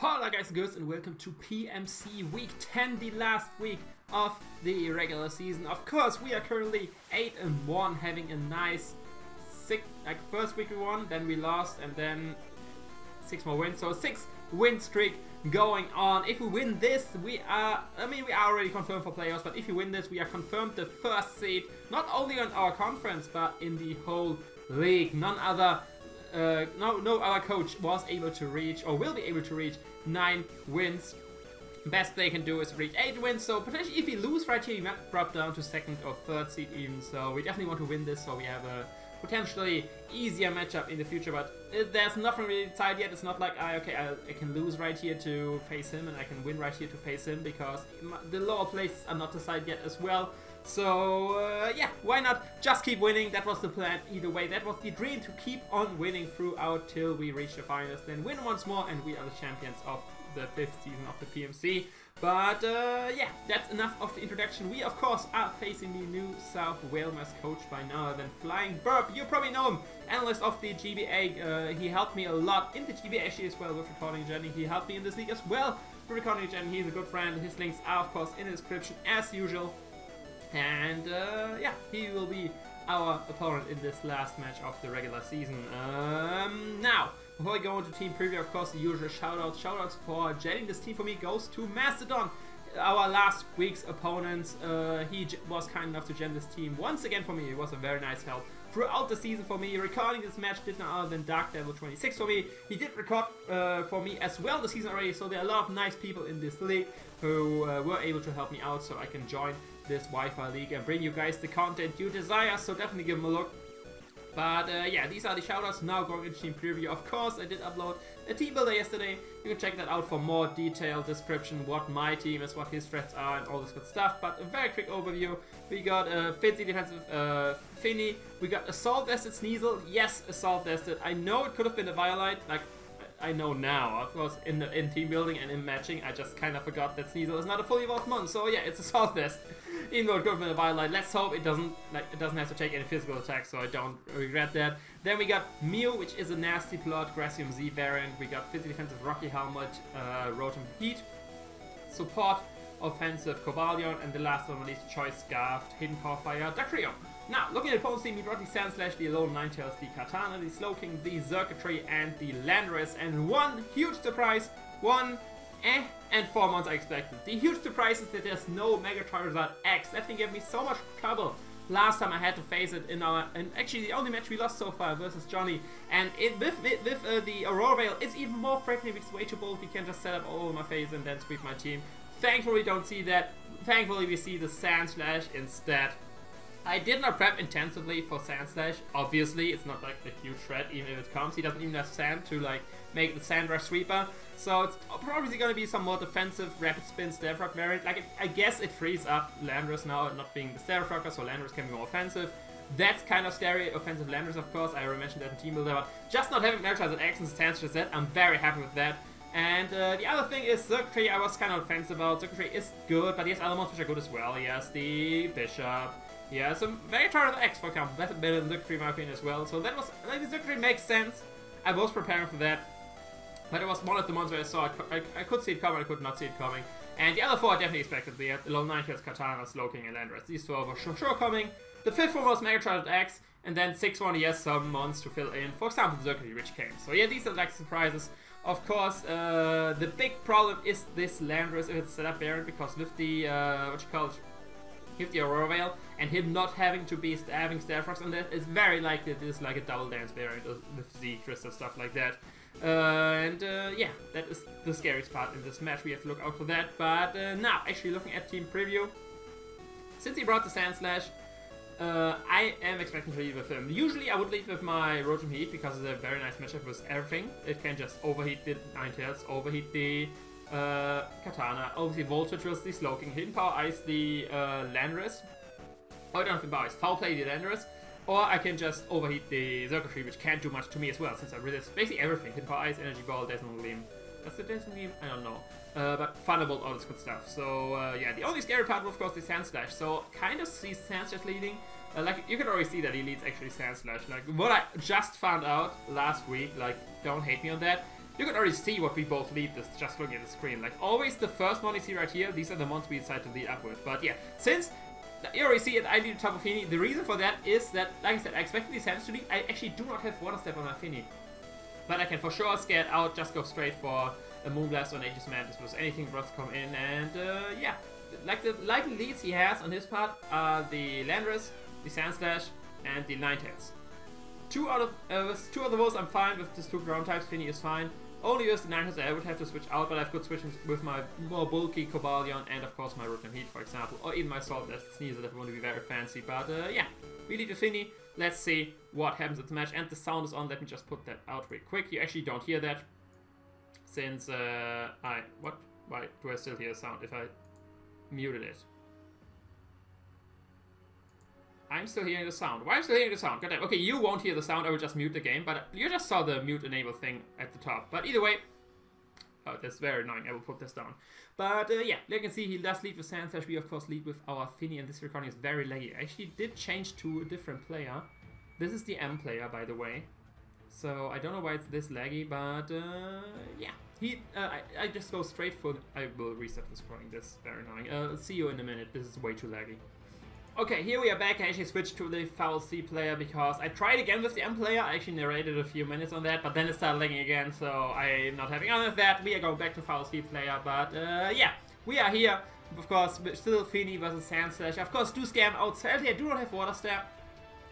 Hola guys and girls and welcome to PMC Week 10, the last week of the regular season. Of course, we are currently 8-1, having a nice first week we won, then we lost, and then 6 more wins. So 6 win streak going on. If we win this, we are already confirmed for playoffs, but if we win this, we are confirmed the first seed, not only on our conference, but in the whole league. No other coach was able to reach, or will be able to reach, 9 wins. Best they can do is reach 8 wins, so potentially if we lose right here, we might drop down to 2nd or 3rd seed even, so we definitely want to win this, so we have a potentially easier matchup in the future, but there's nothing really decided yet. It's not like, I can lose right here to face him, and I can win right here to face him, because the lower places are not decided yet as well. So, yeah, why not just keep winning? That was the plan either way. That was the dream, to keep on winning throughout till we reach the finals, then win once more, and we are the champions of the 5th season of the PMC. But, yeah, that's enough of the introduction. We, of course, are facing the new South Wailmers coach by now, then FlyingBirb. You probably know him, analyst of the GBA. He helped me a lot in the GBA actually as well with recording Jenny. He helped me in this league as well with recording Jenny. He's a good friend. His links are, of course, in the description as usual. And yeah, he will be our opponent in this last match of the regular season. Now, before I go into team preview, of course, the usual shoutouts. Shoutouts for gelling this team for me goes to Mastodon, our last week's opponent. He was kind enough to gem this team once again for me. It was a very nice help throughout the season for me. Recording this match did none other than Dark Devil 26 for me. He did record for me as well the season already, so there are a lot of nice people in this league who were able to help me out so I can join this Wi-Fi league and bring you guys the content you desire, so definitely give them a look. But yeah, these are the shoutouts. Now going into team preview. Of course, I did upload a team builder yesterday. You can check that out for more detailed description, what my team is, what his threats are, and all this good stuff. But a very quick overview. We got Fitzy defensive Finny. We got Assault Vested Sneasel. Yes, Assault Vested. I know it could have been a Violite. Like, I know now. Of course, in team building and in matching, I just kind of forgot that Sneasel is not a fully evolved mon. So yeah, it's Assault Vest. Even though it could have been a Violite, let's hope it doesn't have to take any physical attacks, so I don't regret that. Then we got Mew, which is a nasty plot, Gracium Z variant. We got Fizzy defensive Rocky Helmet, Rotom Heat, Support offensive Cobalion, and the last one released Choice Scarfed Hidden Power Fire Dactrio. Now, looking at the opponent's team, we got the Sandslash, the Alolan Ninetales, the Katana, the Slowking, the Circuitry, and the Landorus, and one huge surprise, and 4 months I expected. The huge surprise is that there's no Mega Charizard X. That thing gave me so much trouble last time I had to face it in actually the only match we lost so far versus Johnny. And with the Aurora Veil, it's even more threatening because it's way too bold. We can just set up all over my face and then sweep my team. Thankfully we don't see that. Thankfully we see the Sandslash instead. I did not prep intensively for Sandslash. Obviously, it's not like a huge threat, even if it comes. He doesn't even have sand to like make the Sand Rush Sweeper. So it's probably going to be some more defensive Rapid Spin Starfrog variant. Like, I guess it frees up Landorus now, not being the Starfrogger, so Landorus can be more offensive. That's kind of scary. Offensive Landorus, of course. I already mentioned that in Team Builder, but just not having Mega Charizard X and Sandslash Z, I'm very happy with that. And the other thing is Circuitry. I was kind of on the fence about. Circuitry is good, but he has other mons which are good as well. He has the Bishop. Yeah, some Mega Charizard X, for example. That's better than Circuitry in my opinion as well. So that was, like, the Circuitry makes sense. I was preparing for that. But it was one of the ones where I saw it. I could see it coming, I could not see it coming. And the other 4 I definitely expected. The Alolan Ninetales, Katana, Slowking, and Landorus. These 4 were sure coming. The 5th one was Mega Charizard X. And then 6th one, yes, some mons to fill in. For example, the Circuitry, which came. So yeah, these are like surprises. Of course, the big problem is this Landorus if it's set up variant, because with the, with the Aurora Veil, and him not having to be having Starfrogs on that, it's very likely that this is like a double dance variant with the crystal stuff like that. Yeah, that is the scariest part in this match. We have to look out for that. But now, actually looking at team preview, since he brought the Sandslash, I am expecting to lead with him. Usually I would lead with my Rotom Heat because it's a very nice matchup with everything. It can just overheat the Ninetales, overheat the Katana, obviously Voltage was the Slowking, Hidden Power Ice the Landorus. Oh, I don't have to Power Ice, Foul Play the Landorus. Or I can just overheat the Circuitry, which can't do much to me as well, since I resist basically everything. Hidden Power Ice, Energy Ball, Dazzling Gleam. Does it Dazzling Gleam? I don't know. But Thunderbolt, all this good stuff. So yeah, the only scary part was of course the Sandslash. So kind of see Sandslash leading. Like, you can already see that he leads actually Sandslash. Like, what I just found out last week, like, don't hate me on that, You can already see what we both lead this just looking at the screen. Like always the first one you see right here, these are the ones we decide to lead up with. But yeah, since you already see it, I lead the top of Fini. The reason for that is that, like I said, I expected these hands to lead. I actually do not have Water Step on my Fini. But I can for sure scare it out, just go straight for a Moonblast or an Aegis Mantis with anything for us to come in. And yeah, like the likely leads he has on his part are the Landorus, the Sandslash, and the Ninetales. Two out of those I'm fine with. Just 2 ground types. Fini is fine. Only with the Ninetales I would have to switch out, but I've got switches with my more bulky Cobalion and of course my Rotom Heat, for example, or even my Saltblast Sneasel if I want to be very fancy. But yeah, we lead to Fini. Let's see what happens at the match. And the sound is on. Let me just put that out real quick. You actually don't hear that since why do I still hear a sound if I muted it? I'm still hearing the sound. Why am I still hearing the sound? Goddamn. Okay, you won't hear the sound. I will just mute the game. But you just saw the mute enable thing at the top. But either way, oh, that's very annoying. I will put this down. But yeah, you can see he does lead with Sandslash. We of course lead with our Fini, and this recording is very laggy. I actually did change to a different player. This is the M player, by the way. So I don't know why it's this laggy, but yeah. I just go straight for... I will reset this recording. This is very annoying. See you in a minute. This is way too laggy. Okay, here we are back. I actually switched to the Foul C player because I tried again with the M player. I actually narrated a few minutes on that, but then it started lagging again, so I'm not having none of that. We are going back to Foul C player, but yeah, we are here. Of course, still Fini versus Sandslash. Of course, do scam out. Sadly, I do not have Water Step,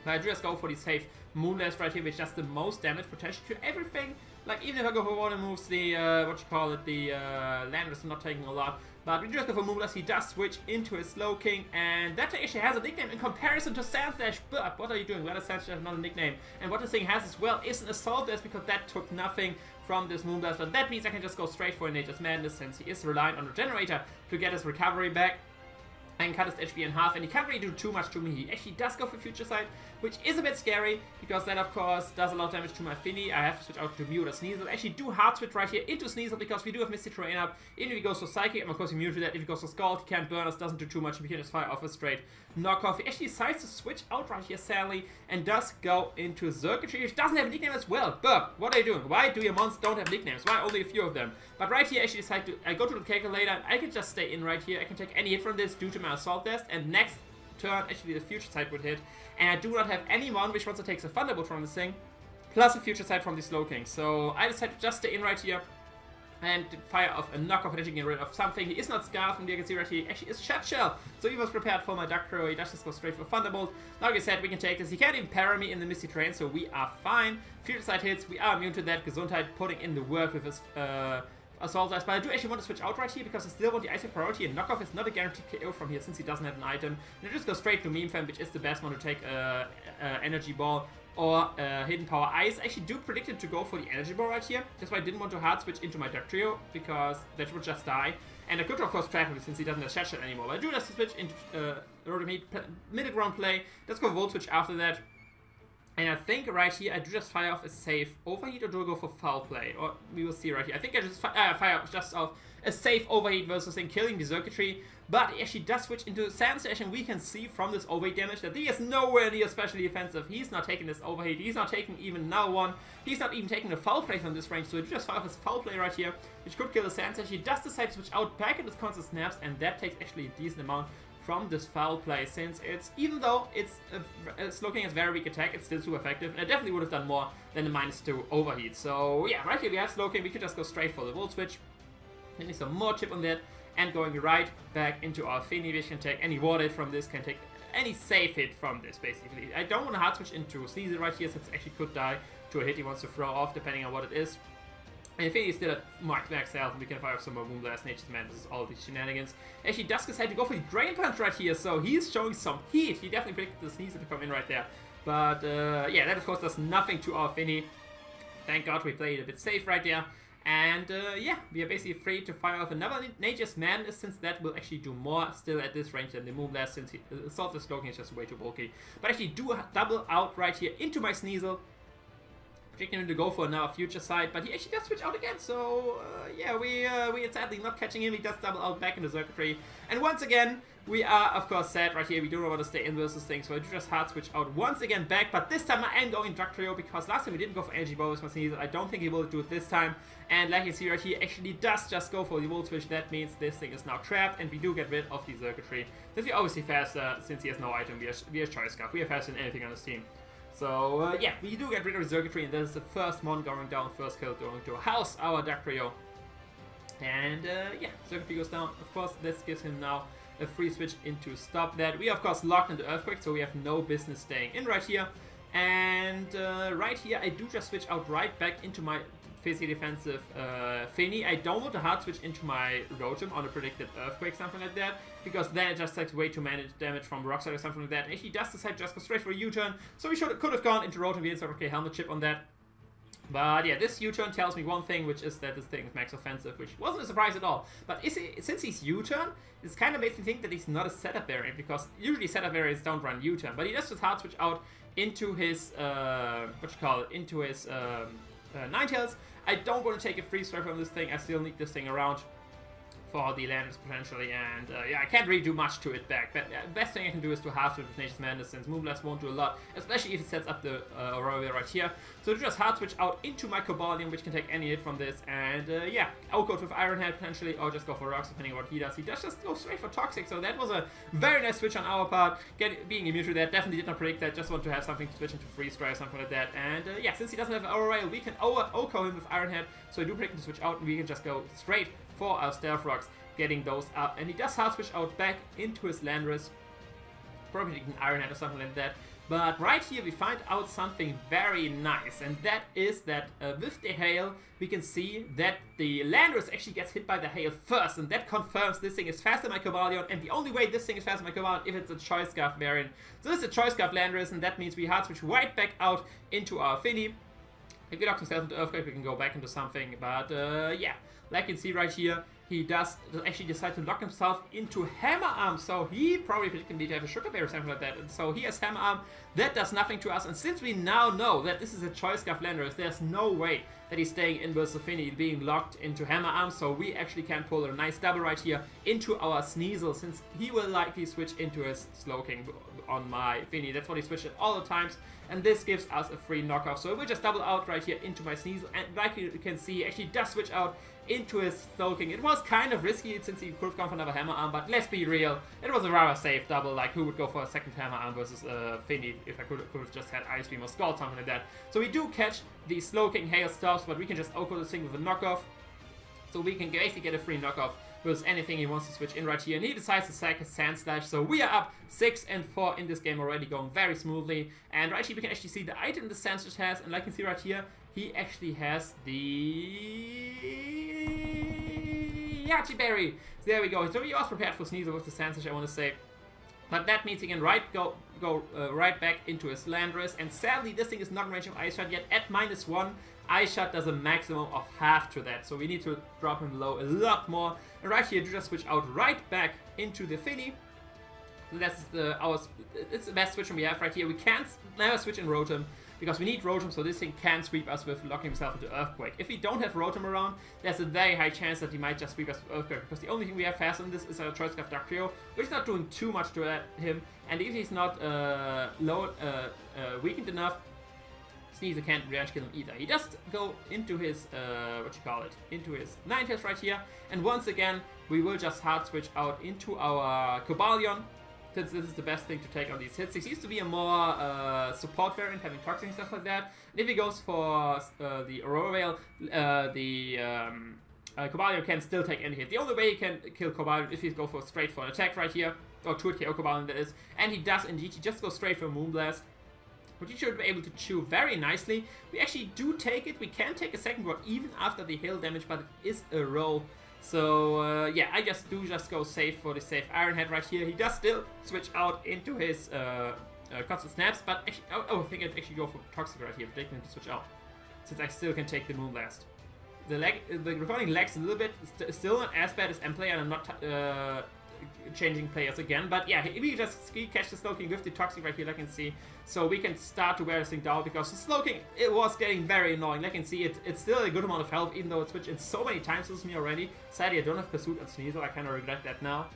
but I just go for the safe Moonblast right here, which does the most damage potential to everything. Like, even if I go for one moves, the, the Landorus, I'm not taking a lot. But we just go for Moonblast, he does switch into a Slowking, and that actually has a nickname in comparison to Sandslash. But what are you doing? Why does Sandslash have not a nickname? And what this thing has as well is an Assault Vest, because that took nothing from this Moonblast. But that means I can just go straight for a Nature's Madness, since he is reliant on a Regenerator to get his recovery back and cut his HP in half, and he can't really do too much to me. He actually does go for Future Sight, which is a bit scary, because that of course does a lot of damage to my Fini. I have to switch out to Mew or Sneasel. Actually do hard switch right here into Sneasel, because we do have Misty Terrain up. Even if he goes for Psychic, and of course he muted that. If he goes for Scald, he can't burn us, doesn't do too much, we can just fire off a straight knockoff. He actually decides to switch out right here, sadly, and does go into Circuitry, which doesn't have a nickname as well. Burb, what are you doing? Why do your mons don't have nicknames? Why only a few of them? But right here, I actually decide to, I go to the calculator, and I can just stay in right here. I can take any hit from this due to my Assault Vest, and next turn, actually the Future Sight would hit, and I do not have anyone which also takes a Thunderbolt from this thing, plus a Future Sight from the Slowking. So I decided to just stay in right here and fire off a knockoff and get rid of something. He is not Scarf, and you can see right here, he actually is Shut Shell. So he was prepared for my Ductrio. He does just go straight for Thunderbolt. Like I said, we can take this. He can't even para me in the Misty Terrain, so we are fine. Future Sight hits, we are immune to that. Gesundheit putting in the work with his Assault Vest, but I do actually want to switch out right here because I still want the Ice Priority, and Knockoff is not a guaranteed KO from here since he doesn't have an item. And I just go straight to Meme Fan, which is the best one to take Energy Ball or Hidden Power. I actually do predict him to go for the Energy Ball right here. That's why I didn't want to hard switch into my Ductrio, because that would just die. And I could of course trap him since he doesn't have Shut Shell anymore. But I do just switch into Rotom Heat, middle ground play. Let's go Volt Switch after that. And I think right here I do just fire off a safe Overheat, or do I go for Foul Play? Or we will see right here. I think I just fire just off a safe Overheat versus him killing the Circuitry. But he actually does switch into Sandslash, and we can see from this Overheat damage that he is nowhere near especially defensive. He's not taking this Overheat. He's not taking even now one. He's not even taking a Foul Play from this range. So he just fire off his Foul Play right here, which could kill the Sandslash. He does decide to switch out back into his Constant Snaps, and that takes actually a decent amount from this Foul Play, since it's, even though it's Slowking has very weak attack, it's still super effective, and I definitely would have done more than the -2 Overheat. So yeah, right here we have Slowking. We could just go straight for the Volt Switch, getting some more chip on that, and going right back into our Fini, which can take any water hit from this, can take any safe hit from this, basically. I don't want to hard switch into Scizor right here, since it actually could die to a hit he wants to throw off, depending on what it is. And Fini is still at max health, and we can fire off some more Moonblast, Nature's Madness, all these shenanigans. Actually, does decide to go for the Drain Punch right here, so he's showing some heat. He definitely predicted the Sneasel to come in right there. But yeah, that of course does nothing to our Fini. Thank God we played a bit safe right there. And yeah, we are basically free to fire off another Nature's Madness, since that will actually do more still at this range than the Moonblast, since Assault Slowking is just way too bulky. But actually do double out right here into my Sneasel. Predicting him to go for another future sight, but he actually does switch out again, so yeah, we are sadly not catching him. He does double out back into circuitry, and once again, we are, of course, sad right here. We don't want to stay in versus things, so I do just hard switch out once again back, but this time I am going Ductrio, because last time we didn't go for Energy Ball with my Sneasel. I don't think he will do it this time, and like you see right here, actually does just go for the Volt Switch. That means this thing is now trapped, and we do get rid of the circuitry. Since we're obviously faster, since he has no item, we are Choice Scarf. We are faster than anything on this team. So, yeah, we do get rid of the circuitry, and this is the first mon going down, first kill going to house our Ductrio. And, yeah, circuitry goes down. Of course, this gives him now a free switch into stop that. We are, of course, locked into Earthquake, so we have no business staying in right here. And, right here, I do just switch out right back into my physically defensive Finny. I don't want to hard switch into my Rotom on a predicted Earthquake, something like that, because then it just takes way too much damage from Rock Slide or something like that. And he does decide to just go straight for a U-turn, so we could have gone into Rotom and said, okay, Helmet Chip on that. But yeah, this U-turn tells me one thing, which is that this thing is max offensive, which wasn't a surprise at all. But since he's U-turn, this kind of makes me think that he's not a setup variant, because usually setup variants don't run U-turn. But he does just hard switch out into his, into his Ninetales. I don't want to take a free strike from this thing. I still need this thing around for the Landers potentially, and yeah, I can't really do much to it back. But best thing I can do is to half switch with Nature's Madness, since Moonblast won't do a lot, especially if it sets up the Aurora right here. So to just hard switch out into my Cobalion, which can take any hit from this, and yeah, I'll go with Iron Head potentially, or just go for Rocks depending on what he does. He does just go straight for Toxic, so that was a very nice switch on our part. Being immune to that, definitely did not predict that, just want to have something to switch into Freeze Dry or something like that. And yeah, since he doesn't have Aurora, we can OHKO him with Iron Head, so I do predict him to switch out, and we can just go straight for our Stealth Rocks, getting those up. And he does hard switch out back into his Landorus, probably an Iron Head or something like that. But right here we find out something very nice, and that is that with the hail we can see that the Landorus actually gets hit by the hail first, and that confirms this thing is faster than my Cobalion, and the only way this thing is faster than my Cobalion if it's a Choice Scarf variant. So this is a Choice Scarf Landorus, and that means we hard switch right back out into our Finny. If we lock himself into Earthquake, we can go back into something, but yeah, like you can see right here, he does actually decide to lock himself into Hammer Arm, so he probably can need to have a Sugar Bear or something like that, and so he has Hammer Arm. That does nothing to us, and since we now know that this is a Choice Scarf Landorus, there's no way that he's staying in versus Finny being locked into Hammer Arm, so we actually can pull a nice double right here into our Sneasel, since he will likely switch into his Slowking on my Finny. That's what he switched at all the times, and this gives us a free knockoff. So we'll just double out right here into my Sneasel, and like you can see, he actually does switch out into his Slowking. It was kind of risky since he could have gone for another Hammer Arm, but let's be real, it was a rather safe double. Like, who would go for a second Hammer Arm versus Finny if I could have just had Ice Beam or Scald, something like that. So we do catch the Slowking Hail Stops, but we can just OHKO this thing with a knockoff. So we can basically get a free knockoff with anything he wants to switch in right here, and he decides to sack his Sand Slash. So we are up 6-4 in this game already, going very smoothly. And right here we can actually see the item the Sand Slash has, and like you can see right here, he actually has the Yachi Berry. So there we go. So he was prepared for Sneasel with the Sand Slash, I want to say. But that means he can go right back into his Landorus, and sadly this thing is not in range of Ice Shot yet. At -1, Ice Shot does a maximum of half to that, so we need to drop him low a lot more. And right here, just switch out right back into the Finny. So that's it's the best switch we have right here. We can't never switch in Rotom, because we need Rotom, so this thing can sweep us with locking himself into Earthquake. If we don't have Rotom around, there's a very high chance that he might just sweep us with Earthquake, because the only thing we have fast on this is our Choice Scarf Ductrio, which is not doing too much to him, and if he's not weakened enough, Sneasel can't range kill him either. He does go into his, into his Ninetales right here, and once again, we will just hard switch out into our Cobalion, since this is the best thing to take on these hits. He seems to be a more support variant, having Toxic and stuff like that. And if he goes for the Aurora Veil, Cobalion can still take any hit. The only way he can kill Cobalion if he goes straight for an attack right here, or 2 KO Cobalion that is, and he does indeed. He just goes straight for Moonblast, which he should be able to chew very nicely. We actually do take it. We can take a second word even after the hail damage, but it is a roll. So yeah, I just go safe for the safe Iron Head right here. He does still switch out into his Constant Snaps, but actually, I think I'd actually go for Toxic right here, predicting him to switch out, since I still can take the Moonblast. The recording lags a little bit, still not as bad as M-Play, and I'm not changing players again. But yeah, we catch the Slowking with the Toxic right here, like you can see. So we can start to wear this thing down, because the Slowking, it was getting very annoying. Like you can see, it's still a good amount of health, even though it switched in so many times with me already. Sadly, I don't have Pursuit on Scizor. I kind of regret that now.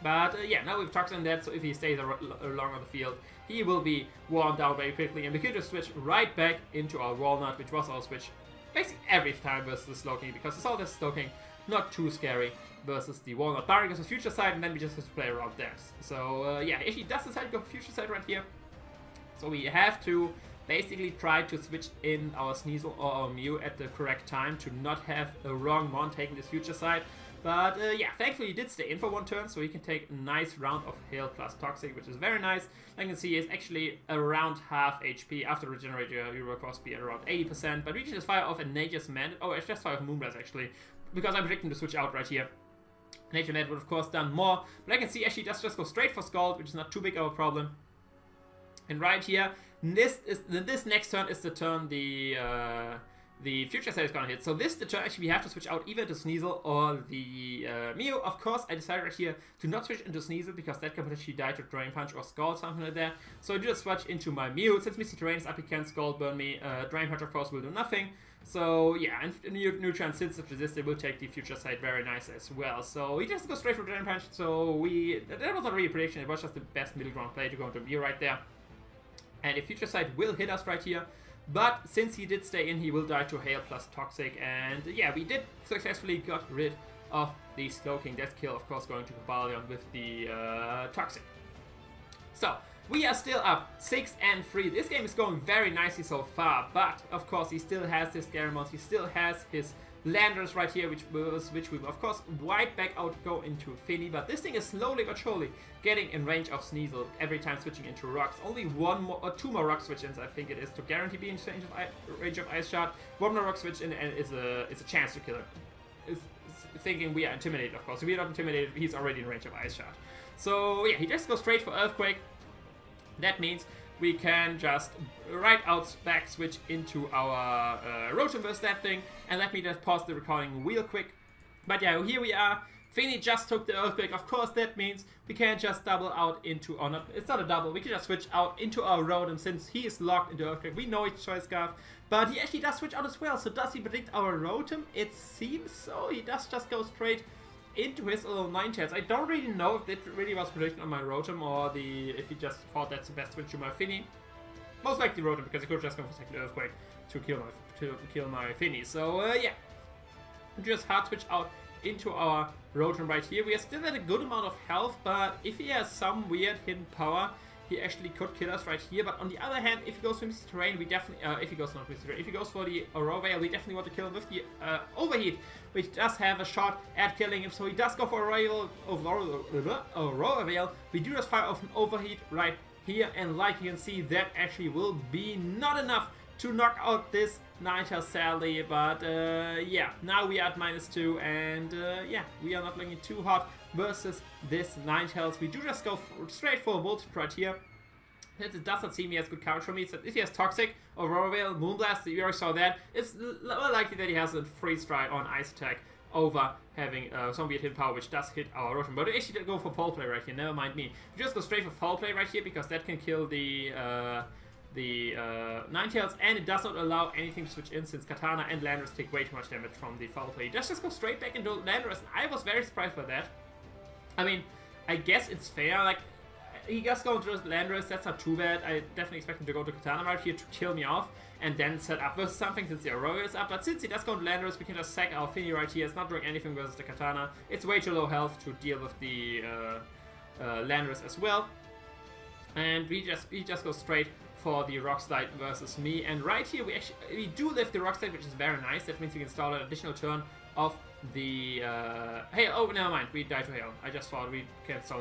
But yeah, now we've Toxic on that, so if he stays along on the field, he will be worn down very quickly. And we could just switch right back into our Walnut, which was our switch basically every time versus the Slowking, because it's all this Slowking, not too scary versus the Walnut. Barring goes to Future Sight, and then we just have to play around depths. So yeah, if he does decide to go Future Sight right here, so we have to basically try to switch in our Sneasel or our Mew at the correct time to not have a wrong one taking this Future Sight. But yeah, thankfully he did stay in for one turn, so he can take a nice round of Hail plus Toxic, which is very nice. Like you can see, he's actually around half HP. After Regenerate, you will of course be at around 80%, but we can just fire off a Nature's Mandate. Oh, it's just fire off Moonblast actually, because I'm predicting to switch out right here. Nature Net would of course done more, but I can see actually does just go straight for Scald, which is not too big of a problem. And right here, this next turn is the turn the Future Sight is gonna hit. So this is the turn actually we have to switch out either to Sneasel or the Mew. Of course, I decided right here to not switch into Sneasel, because that can potentially die to Drain Punch or Scald, something like that. So I do just switch into my Mew. Since Misty Terrain is up, he can Scald burn me. Drain Punch of course will do nothing. So yeah, and Neutron, since it's resisted, will take the Future Sight very nice as well. So he just goes straight for Drain Punch. So that was not really a prediction, it was just the best middle ground play to go into Mew right there. And the Future Sight will hit us right here. But since he did stay in, he will die to Hail plus Toxic. And yeah, we did successfully got rid of the Slowking. Death kill, of course, going to Cobalion with the Toxic. So we are still up 6-3. This game is going very nicely so far. But of course, he still has this Scaramouche. He still has his Landers right here, which we will of course wipe back out, go into Finny. But this thing is slowly but surely getting in range of Sneasel every time switching into rocks. Only one more or two more rock switch-ins, I think it is, to guarantee being in range of Ice Shot. One more rock switch in and it's a chance to kill him. It's thinking we are intimidated, of course. If we are not intimidated, he's already in range of Ice Shot. So yeah, he just goes straight for Earthquake. That means we can just right out back switch into our Rotom versus that thing. And let me just pause the recording real quick. But yeah, here we are. Finny just took the Earthquake. Of course, that means we can't just double out into, or not, it's not a double. We can just switch out into our Rotom since he is locked into Earthquake. We know it's Choice Scarf, but he actually does switch out as well. So does he predict our Rotom? It seems so. He does just go straight into his little Ninetales. I don't really know if it really was predicted on my Rotom or if he just thought that's the best switch to my Finny. Most likely Rotom, because he could just go for second Earthquake to kill my Finny. So yeah, we just hard switch out into our Rotom right here. We are still at a good amount of health, but if he has some weird hidden power, he actually could kill us right here. But on the other hand, if he goes for Misty Terrain, we definitely, if he goes for the Aurora Veil, we definitely want to kill him with the Overheat, which does have a shot at killing him. So he does go for Aurora Veil. We do just fire off an Overheat right here, and like you can see, that actually will be not enough to knock out this Ninetales, sadly. But yeah, now we are at -2, and yeah, we are not looking too hot versus this Ninetales. We do just go straight for a Voltage right here. It does not seem he has good coverage for me. So if he has Toxic, Aurora Veil, Moonblast, we already saw that. It's likely that he has a Freeze Dry on Ice Attack over having some weird hit power, which does hit our Rotom. But we actually did go for Foul Play right here, never mind me. We just go straight for Foul Play right here, because that can kill the Ninetales, and it does not allow anything to switch in, since Katana and Landorus take way too much damage from the Foul Play. He just go straight back into Landorus, and I was very surprised by that. I mean, I guess it's fair, like, he just go into Landorus, that's not too bad. I definitely expect him to go to Katana right here to kill me off, and then set up versus something since the Aurora is up. But since he does go to Landorus, we can just sack our Finny right here. It's not doing anything versus the Katana. It's way too low health to deal with the Landorus as well. And we just go straight for the Rock Slide versus me. And right here we do lift the Rock Slide, which is very nice. That means we can start an additional turn of the Hail. Oh, never mind, we died to Hail. I just thought we can start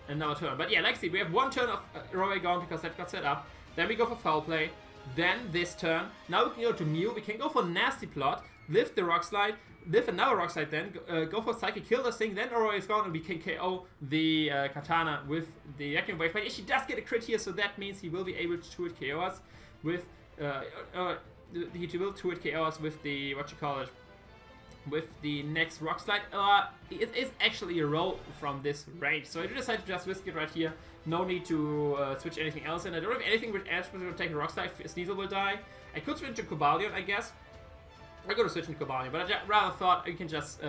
another turn. But yeah, like I see, we have one turn of Roy gone because that got set up. Then we go for Foul Play. Then this turn. Now we can go to Mew. We can go for Nasty Plot, lift the Rock Slide, lift another Rock Slide, then go for Psychic, kill this thing, then Aurora is gone, and we can KO the Katana with the Vacuum Wave. But she does get a crit here, so that means he will be able to 2-hit KO us with he will 2-hit KO us with the, what you call it, with the next Rock Slide. It is actually a roll from this range, so I decided to just risk it right here. No need to switch anything else in. I don't have anything which else will take a Rock Slide. Sneasel will die. I could switch to Cobalion, I guess. I'm going to switch into Cobalion, but I rather thought I can just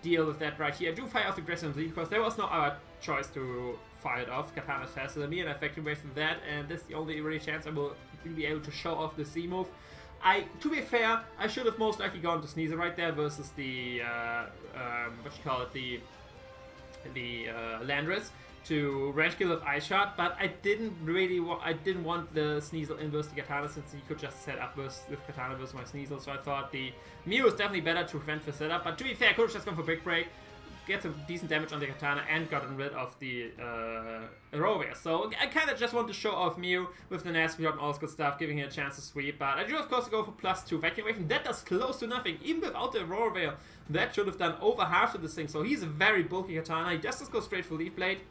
deal with that right here. I do fire off the Gastrodons because there was no other choice to fire it off. Katana's faster than me, and I Factory Wave from that, and this is the only really chance I will be able to show off the Z move. To be fair, I should have most likely gone to Sneasel right there versus the the Landorus to range kill with Ice Shot, but I didn't want the Sneasel in versus the Katana, since he could just set up with Katana versus my Sneasel, so I thought the Mew is definitely better to prevent the setup. But to be fair, I could have just gone for Big Break, get some decent damage on the Katana, and gotten rid of the Aurora. So I kind of just want to show off Mew with the Nasty Shot and all this good stuff, giving him a chance to sweep. But I do of course go for +2 Vacuum Wave, and that does close to nothing. Even without the Aurora Veil, that should have done over half of this thing. So he's a very bulky Katana. He does just go straight for Leaf Blade.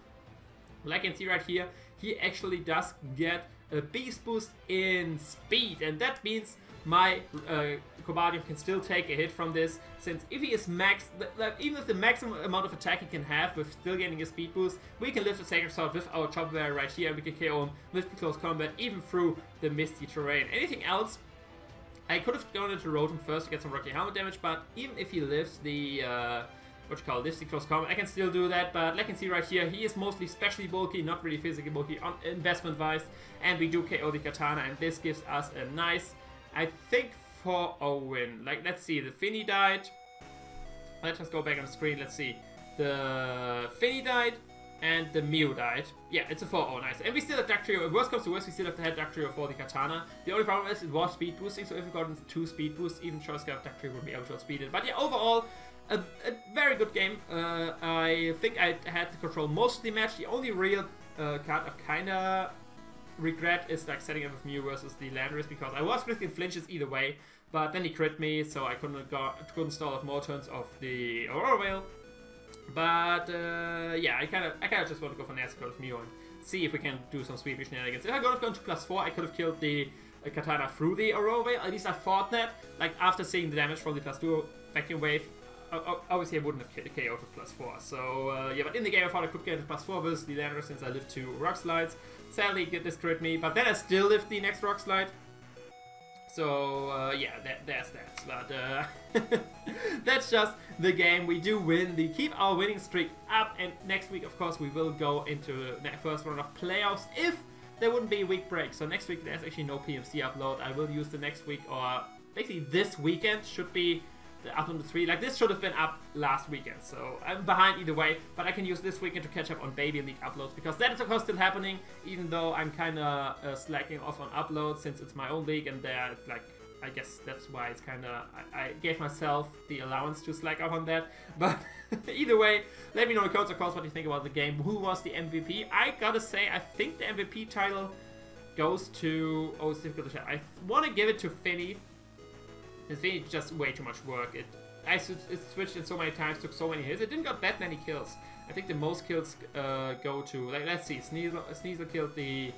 Like you can see right here, he actually does get a Beast Boost in speed, and that means my Cobalion can still take a hit from this, since if he is max, even with the maximum amount of attack he can have with still getting a speed boost, we can lift the Sacred Sword with our Chop Barrier right here, and we can KO him with the close combat, even through the misty terrain. Anything else, I could have gone into Rotom first to get some Rocky Helmet damage, but even if he lifts the lifts the close combat, I can still do that. But like you can see right here, he is mostly specially bulky, not really physically bulky on investment wise, and we do KO the Katana, and this gives us a nice, I think, 4-0 win. Like, let's see, the Finny died. Let's just go back on the screen. Let's see, the Finny died and the Mew died. Yeah, it's a 4-0, nice. And we still have Duck Trio. If worst comes to worst, we still have the head Duck Trio for the Katana. The only problem is it was speed boosting, so if we got 2 speed boosts, even Choice Scarf Duck Trio would be able to outspeed it. But yeah, overall, a very good game. I think I had to control most of the match. The only real card I kinda regret is like setting up with Mew versus the Landorus, because I was risking flinches either way, but then he crit me, so I couldn't stall off more turns of the Aurora Veil. But yeah, I kind of just want to go for Nasty with Mew and see if we can do some sweepy shenanigans. If I could have gone to +4, I could have killed the Katana through the Aurora Veil. At least I thought that. Like, after seeing the damage from the +2 Vacuum Wave, obviously I wouldn't have KO'd with +4. So yeah, but in the game I thought I could get a +4 versus the Landorus, since I lived 2 Rock Slides. Sadly, this crit me, but then I still lived the next Rock Slide. So yeah, there's that. But that's just the game. We do win. We keep our winning streak up, and next week, of course, we will go into the first round of playoffs if there wouldn't be a week break. So next week there's actually no PMC upload. I will use the next week, or basically this weekend should be the upload to 3. Like, this should have been up last weekend, so I'm behind either way, but I can use this weekend to catch up on Baby League uploads, because that is of course still happening, even though I'm kind of slacking off on uploads, since it's my own league, and there, like, I guess that's why it's kind of, I gave myself the allowance to slack off on that. But either way, let me know in the comments, of course, what you think about the game. Who was the MVP? I gotta say, I think the MVP title goes to, oh, it's difficult to say. I want to give it to Finny. It's just way too much work. It switched it so many times, took so many hits. It didn't got that many kills. I think the most kills go to, like, let's see, Sneasel killed the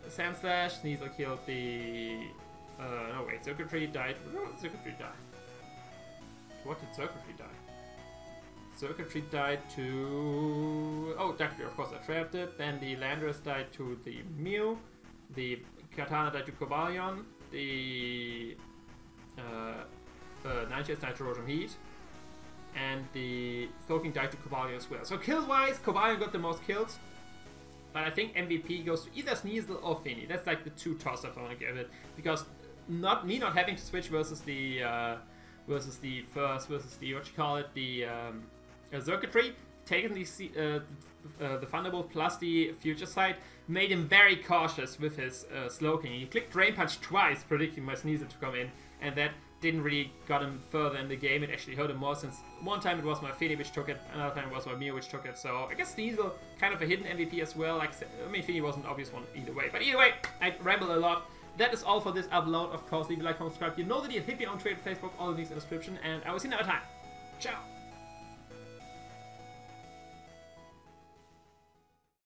Sand Slash, Sneasel killed the, no wait, Circuitry died. Where did Circuitry die? What did Circuitry die? Circuitry died to, oh, Duckbeer, of course I trapped it. Then the Landorus died to the Mew. The Katana died to Cobalion. The Ninjas died to Rotom Heat, and the Slowking died to Cobalion as well. So kill-wise, Cobalion got the most kills, but I think MVP goes to either Sneasel or Finny. That's like the 2 toss-ups I want to give it, because not having to switch versus the Circuitry, taking the Thunderbolt plus the Future Sight made him very cautious with his Slowking. He clicked Drain Punch twice, predicting my Sneasel to come in, and that didn't really got him further in the game. It actually hurt him more, since one time it was my Finny which took it, another time it was my Mew which took it. So I guess Sneasel kind of a hidden MVP as well. Like, I mean, Finny wasn't an obvious one either way. But either way, I ramble a lot. That is all for this upload. Of course, leave a like, comment, subscribe. You know that you hit me on Twitter, Facebook, all the links in the description, and I will see you another time. Ciao!